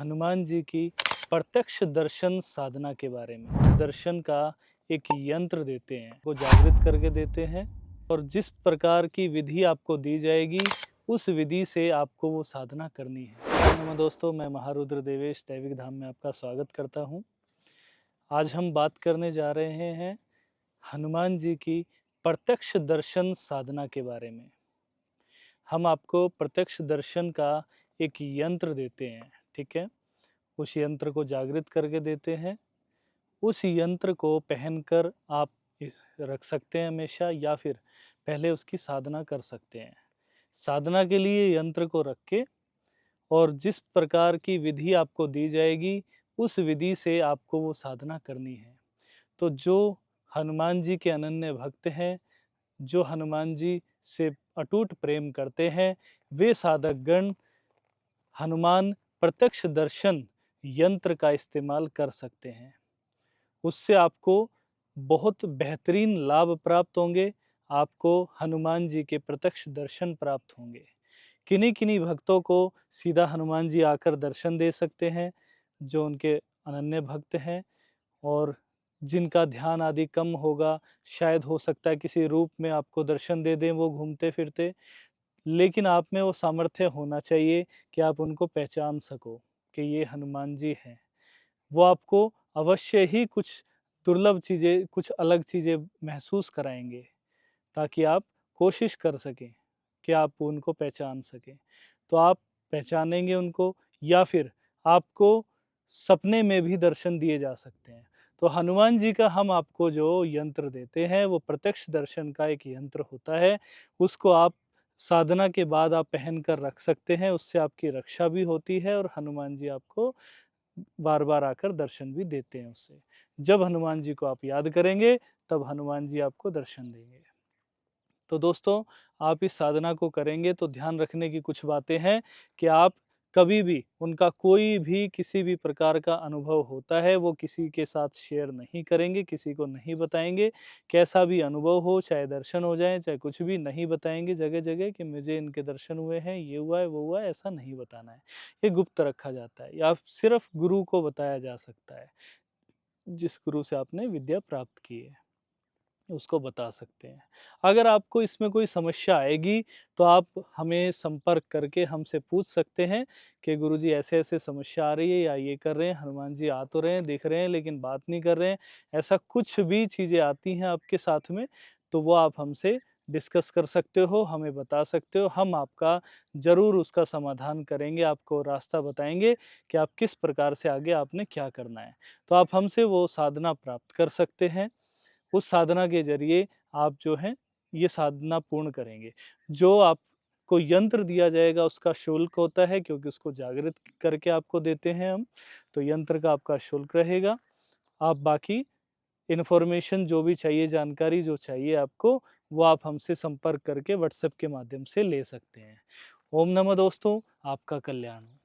हनुमान जी की प्रत्यक्ष दर्शन साधना के बारे में। दर्शन का एक यंत्र देते हैं, वो जागृत करके देते हैं और जिस प्रकार की विधि आपको दी जाएगी उस विधि से आपको वो साधना करनी है। नमस्कार दोस्तों, मैं महारुद्र देवेश दैविक धाम में आपका स्वागत करता हूँ। आज हम बात करने जा रहे हैं हनुमान जी की प्रत्यक्ष दर्शन साधना के बारे में। हम आपको प्रत्यक्ष दर्शन का एक यंत्र देते हैं, ठीक है? उस यंत्र को जागृत करके देते हैं। उस यंत्र को पहनकर आप रख सकते हैं हमेशा, या फिर पहले उसकी साधना कर सकते हैं। साधना के लिए यंत्र को रख के और जिस प्रकार की विधि आपको दी जाएगी उस विधि से आपको वो साधना करनी है। तो जो हनुमान जी के अनन्य भक्त हैं, जो हनुमान जी से अटूट प्रेम करते हैं, वे साधक गण हनुमान प्रत्यक्ष दर्शन यंत्र का इस्तेमाल कर सकते हैं। उससे आपको बहुत बेहतरीन लाभ प्राप्त होंगे। आपको हनुमान जी के प्रत्यक्ष दर्शन प्राप्त होंगे। किन्हीं-किन्हीं भक्तों को सीधा हनुमान जी आकर दर्शन दे सकते हैं, जो उनके अनन्य भक्त हैं, और जिनका ध्यान आदि कम होगा, शायद हो सकता है किसी रूप में आपको दर्शन दे दें वो घूमते-फिरते। लेकिन आप में वो सामर्थ्य होना चाहिए कि आप उनको पहचान सको कि ये हनुमान जी हैं। वो आपको अवश्य ही कुछ दुर्लभ चीज़ें, कुछ अलग चीज़ें महसूस कराएँगे, ताकि आप कोशिश कर सकें कि आप उनको पहचान सकें। तो आप पहचानेंगे उनको, या फिर आपको सपने में भी दर्शन दिए जा सकते हैं। तो हनुमान जी का हम आपको जो यंत्र देते हैं वो प्रत्यक्ष दर्शन का एक यंत्र होता है। उसको आप साधना के बाद आप पहन कर रख सकते हैं, उससे आपकी रक्षा भी होती है और हनुमान जी आपको बार-बार आकर दर्शन भी देते हैं उससे। जब हनुमान जी को आप याद करेंगे, तब हनुमान जी आपको दर्शन देंगे। तो दोस्तों, आप इस साधना को करेंगे तो ध्यान रखने की कुछ बातें हैं कि आप कभी भी उनका कोई भी किसी भी प्रकार का अनुभव होता है, वो किसी के साथ शेयर नहीं करेंगे, किसी को नहीं बताएँगे। कैसा भी अनुभव हो, चाहे दर्शन हो जाएँ, चाहे कुछ भी, नहीं बताएँगे जगह-जगह कि मुझे इनके दर्शन हुए हैं, ये हुआ है, वो हुआ है, ऐसा नहीं बताना है। ये गुप्त रखा जाता है, या सिर्फ़ गुरु को बताया जा सकता है, जिस गुरु से आपने विद्या प्राप्त की है। उसको बता सकते हैं। अगर आपको इसमें कोई समस्या आएगी, तो आप हमें संपर्क करके हमसे पूछ सकते हैं कि गुरुजी ऐसे-ऐसे समस्या आ रही है, या ये कर रहे हैं, हनुमान जी आ तो रहे हैं, दिख रहे हैं लेकिन बात नहीं कर रहे हैं। ऐसा कुछ भी चीज़ें आती हैं आपके साथ में, तो वो आप हमसे डिस्कस कर सकते हो, हमें बता सकते हो। हम आपका ज़रूर उसका समाधान करेंगे, आपको रास्ता बताएँगे कि आप किस प्रकार से आगे आपने क्या करना है। तो आप हमसे वो साधना प्राप्त कर सकते हैं। उस साधना के ज़रिए आप जो हैं ये साधना पूर्ण करेंगे। जो आपको यंत्र दिया जाएगा उसका शुल्क होता है, क्योंकि उसको जागृत करके आपको देते हैं हम, तो यंत्र का आपका शुल्क रहेगा। आप बाकी इन्फॉर्मेशन जो भी चाहिए, जानकारी जो चाहिए आपको, वो आप हमसे संपर्क करके व्हाट्सएप के माध्यम से ले सकते हैं। ओम नमः दोस्तों, आपका कल्याण हो।